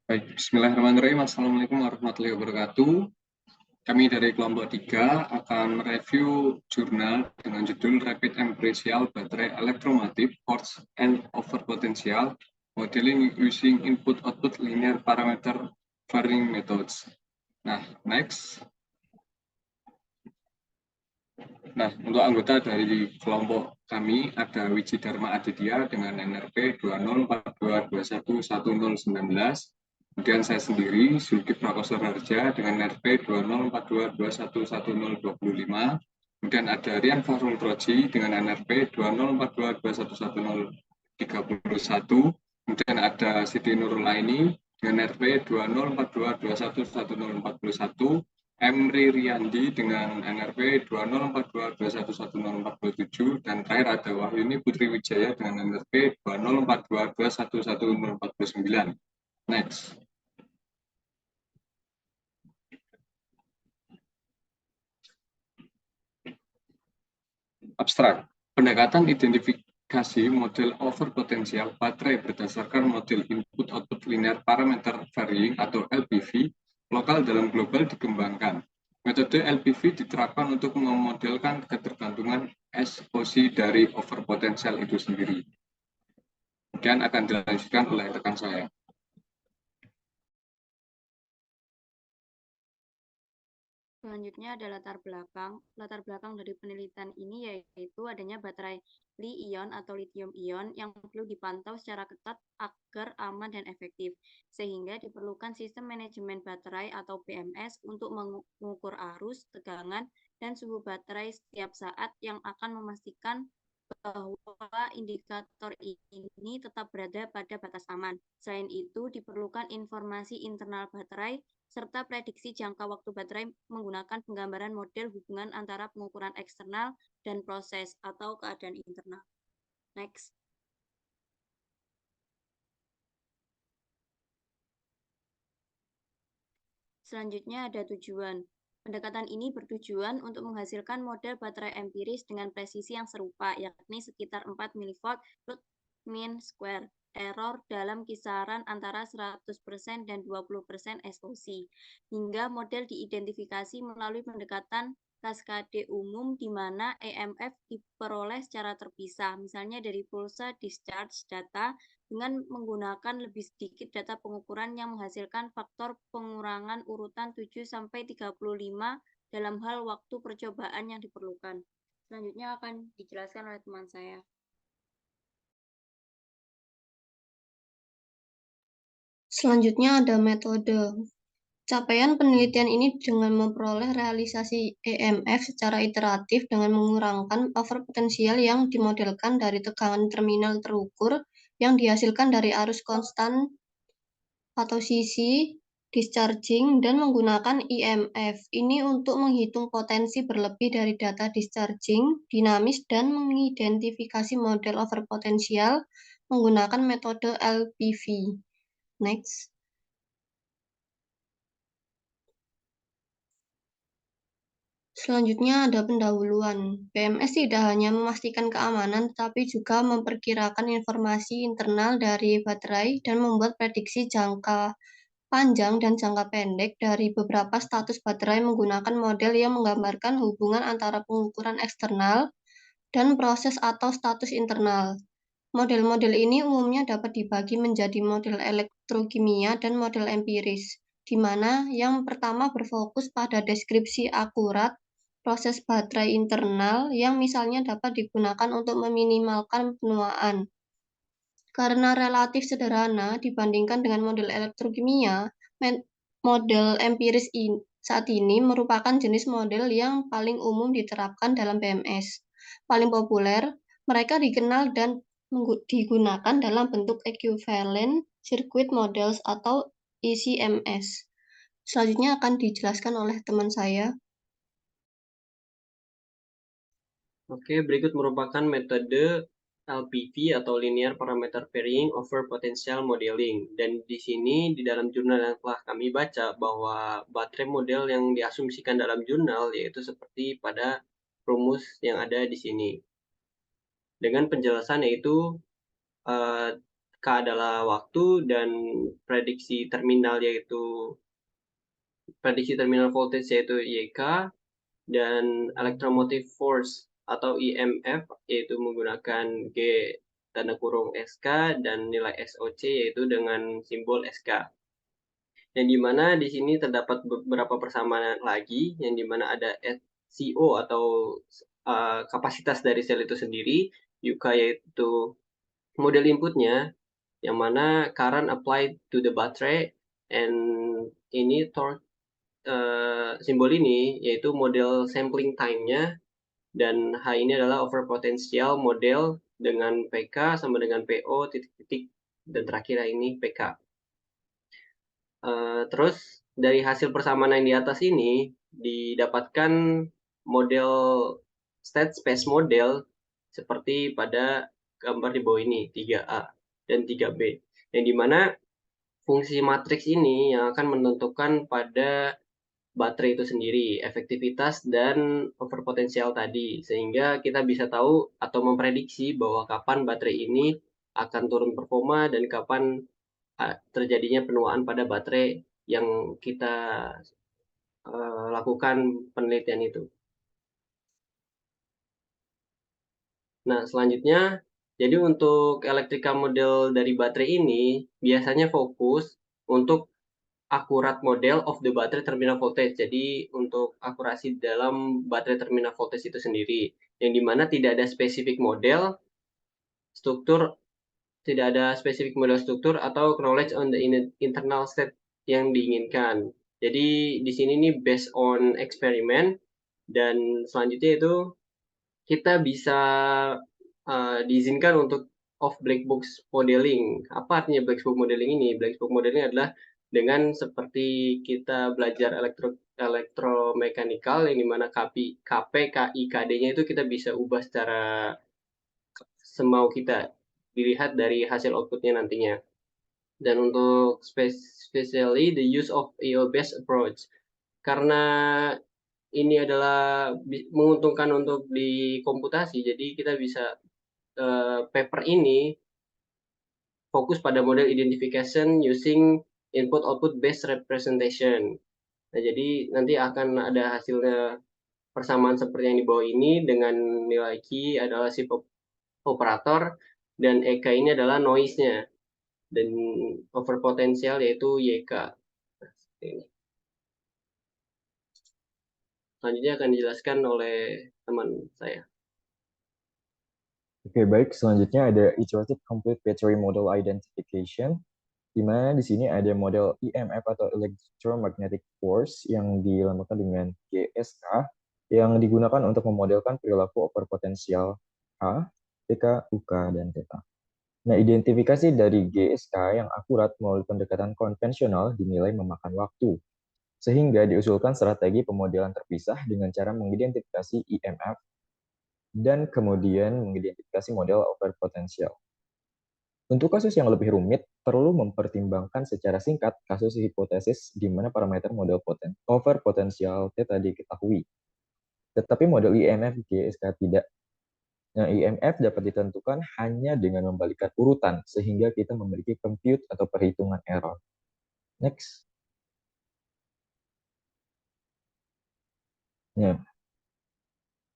Baik, bismillahirrahmanirrahim. Assalamualaikum warahmatullahi wabarakatuh. Kami dari kelompok 3 akan mereview jurnal dengan judul Rapid Empirical Battery Electromotive Force and Overpotential Modeling Using Input-Output Linear Parameter Varying Methods. Nah, next. Nah, untuk anggota dari kelompok kami ada Wiji Dharma Aditya dengan NRP 2042211019. Kemudian saya sendiri, Zulkifli Prakoso Harja dengan NRP 2042211025. Kemudian ada Rian Fahrul Proji dengan NRP 2042211031. Kemudian ada Siti Nurul Aini dengan NRP 2042211041. Emri Riyandi dengan NRP 2042211047 dan terakhir ada Wahyuni Putri Wijaya dengan NRP 2042211049. Next. Abstrak. Pendekatan identifikasi model overpotensial baterai berdasarkan model input-output linear parameter varying atau LPV lokal dalam global dikembangkan. Metode LPV diterapkan untuk memodelkan ketergantungan SOC dari overpotensial itu sendiri. Kemudian akan dilanjutkan oleh rekan saya. Selanjutnya ada latar belakang. Latar belakang dari penelitian ini yaitu adanya baterai Li-ion atau lithium-ion yang perlu dipantau secara ketat agar aman dan efektif. Sehingga diperlukan sistem manajemen baterai atau BMS untuk mengukur arus, tegangan, dan suhu baterai setiap saat yang akan memastikan bahwa indikator ini tetap berada pada batas aman. Selain itu, diperlukan informasi internal baterai serta prediksi jangka waktu baterai menggunakan penggambaran model hubungan antara pengukuran eksternal dan proses atau keadaan internal. Next. Selanjutnya ada tujuan. Pendekatan ini bertujuan untuk menghasilkan model baterai empiris dengan presisi yang serupa, yakni sekitar 4 mV root mean square. Error dalam kisaran antara 100% dan 20% SOC. Hingga model diidentifikasi melalui pendekatan kaskade umum di mana EMF diperoleh secara terpisah, misalnya dari pulsa discharge data dengan menggunakan lebih sedikit data pengukuran yang menghasilkan faktor pengurangan urutan 7-35 dalam hal waktu percobaan yang diperlukan. Selanjutnya akan dijelaskan oleh teman saya. Selanjutnya ada metode. Capaian penelitian ini dengan memperoleh realisasi EMF secara iteratif dengan mengurangkan overpotensial yang dimodelkan dari tegangan terminal terukur yang dihasilkan dari arus konstan atau sisi discharging dan menggunakan IMF. Ini untuk menghitung potensi berlebih dari data discharging dinamis dan mengidentifikasi model overpotensial menggunakan metode LPV. Next. Selanjutnya ada pendahuluan. BMS tidak hanya memastikan keamanan, tetapi juga memperkirakan informasi internal dari baterai dan membuat prediksi jangka panjang dan jangka pendek dari beberapa status baterai menggunakan model yang menggambarkan hubungan antara pengukuran eksternal dan proses atau status internal. Model-model ini umumnya dapat dibagi menjadi model elektrokimia dan model empiris, di mana yang pertama berfokus pada deskripsi akurat proses baterai internal yang misalnya dapat digunakan untuk meminimalkan penuaan. Karena relatif sederhana dibandingkan dengan model elektrokimia, model empiris saat ini merupakan jenis model yang paling umum diterapkan dalam BMS. Paling populer, mereka dikenal dan digunakan dalam bentuk equivalent circuit models atau ECMS. Selanjutnya akan dijelaskan oleh teman saya. Oke, berikut merupakan metode LPV atau Linear Parameter Varying over Potential Modeling. Dan di sini, di dalam jurnal yang telah kami baca, bahwa baterai model yang diasumsikan dalam jurnal yaitu seperti pada rumus yang ada di sini. Dengan penjelasan yaitu K adalah waktu, dan prediksi terminal voltage yaitu YK, dan electromotive force atau EMF yaitu menggunakan G tanda kurung SK, dan nilai SOC yaitu dengan simbol SK. Yang dimana di sini terdapat beberapa persamaan lagi, yang dimana ada CO atau kapasitas dari sel itu sendiri, UK yaitu model inputnya, yang mana current applied to the battery, and ini torque, simbol ini yaitu model sampling time-nya, dan H ini adalah over potential model dengan PK sama dengan PO titik-titik, dan terakhir ini PK. Terus dari hasil persamaan yang di atas ini didapatkan model state space model seperti pada gambar di bawah ini, 3A dan 3B, yang dimana fungsi matriks ini yang akan menentukan pada baterai itu sendiri, efektivitas dan overpotensial tadi, sehingga kita bisa tahu atau memprediksi bahwa kapan baterai ini akan turun performa dan kapan terjadinya penuaan pada baterai yang kita lakukan penelitian itu. Nah, selanjutnya, jadi untuk elektrika model dari baterai ini biasanya fokus untuk akurat model of the battery terminal voltage. Jadi untuk akurasi dalam baterai terminal voltage itu sendiri, yang dimana tidak ada spesifik model struktur, atau knowledge on the internal state yang diinginkan. Jadi di sini nih based on eksperimen, dan selanjutnya itu kita bisa diizinkan untuk off black box modeling. Apa artinya black box modeling ini? Black box modeling adalah dengan seperti kita belajar elektromekanikal, yang dimana KP, KI, KD-nya itu kita bisa ubah secara semau kita, dilihat dari hasil outputnya nantinya. Dan untuk especially the use of EO-based approach, karena ini adalah menguntungkan untuk di komputasi, jadi kita bisa paper ini fokus pada model identification using input-output based representation. Nah, jadi nanti akan ada hasilnya persamaan seperti yang di bawah ini, dengan nilai Q adalah shift operator, dan EK ini adalah noise-nya, dan overpotensial yaitu YK. Nah, ini. Selanjutnya akan dijelaskan oleh teman saya. Oke, baik. Selanjutnya ada Iterative Complete Battery Model Identification, di mana di sini ada model EMF atau Electromagnetic Force yang dilambangkan dengan GSK, yang digunakan untuk memodelkan perilaku overpotensial H, TK, UK, dan θ. Nah, identifikasi dari GSK yang akurat melalui pendekatan konvensional dinilai memakan waktu, sehingga diusulkan strategi pemodelan terpisah dengan cara mengidentifikasi EMF dan kemudian mengidentifikasi model overpotensial. Untuk kasus yang lebih rumit, perlu mempertimbangkan secara singkat kasus hipotesis di mana parameter model overpotensial θ diketahui, tetapi model IMF GSK tidak. Nah, IMF dapat ditentukan hanya dengan membalikkan urutan, sehingga kita memiliki compute atau perhitungan error. Next. Nah,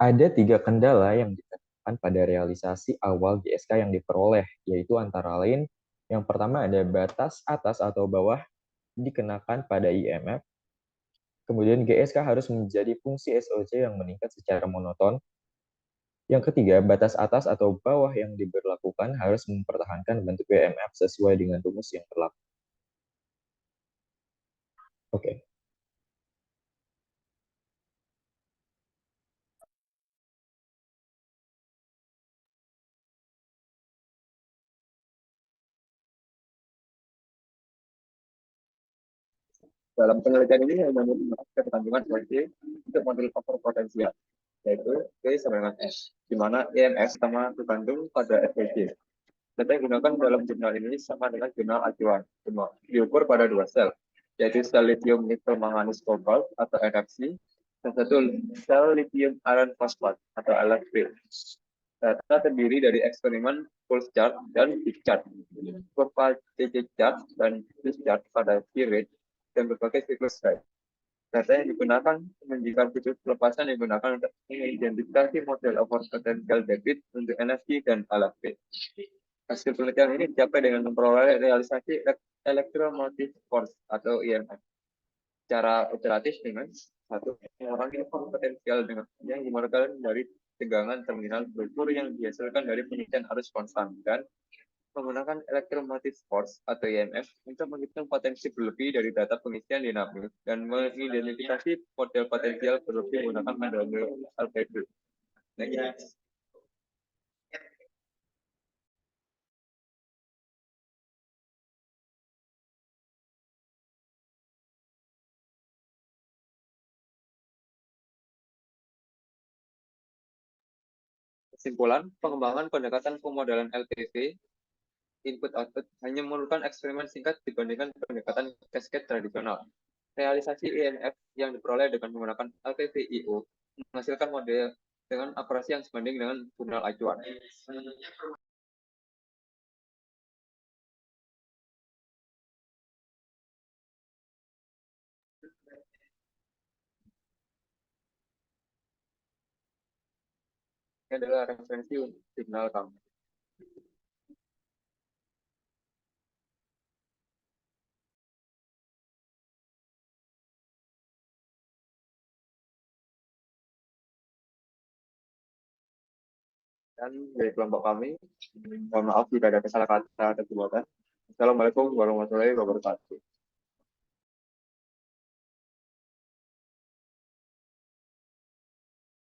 ada 3 kendala yang ditemukan pada realisasi awal GSK yang diperoleh, yaitu antara lain, yang pertama ada batas atas atau bawah dikenakan pada IMF, kemudian GSK harus menjadi fungsi SOC yang meningkat secara monoton. Yang ketiga, batas atas atau bawah yang diberlakukan harus mempertahankan bentuk IMF sesuai dengan rumus yang berlaku. Oke. Dalam penelitian ini hanya menggunakan ketergantungan sebagai untuk model overpotensial, yaitu P sama dengan S, di mana EMF sama tergantung pada SPG. Data yang digunakan dalam jurnal ini sama dengan jurnal acuan, diukur pada 2 sel, yaitu sel lithium nickel manganese cobalt atau NFC, dan satu sel lithium iron phosphate atau LFP. Data terdiri dari eksperimen pulse chart dan discharge, kurva CC chart dan discharge pada key rate dan berbagai siklus rate. Data yang digunakan menunjukkan siklus pelepasan yang digunakan untuk mengidentifikasi model over potential debit untuk energi dan LFP. Hasil penelitian ini dicapai dengan memperoleh realisasi electromotive force atau EMF. Secara iteratif dengan satu mengurangi potensial dengan yang dimodalkan dari tegangan terminal berkur yang dihasilkan dari pengisian arus konstan dan menggunakan electromotive force atau EMF untuk menghitung potensi berlebih dari data pengisian dinamis dan mengidentifikasi model potensial berlebih menggunakan metode algebra. Kesimpulan, pengembangan pendekatan pemodelan LPV input-output hanya memerlukan eksperimen singkat dibandingkan pendekatan cascade tradisional. Realisasi EMF yang diperoleh dengan menggunakan LPV-IO menghasilkan model dengan akurasi yang sebanding dengan jurnal acuan. Ini adalah referensi untuk jurnal kami. Dan dari kelompok kami, mohon maaf jika ada kesalahan kata atau perbuatan. Assalamualaikum warahmatullahi wabarakatuh.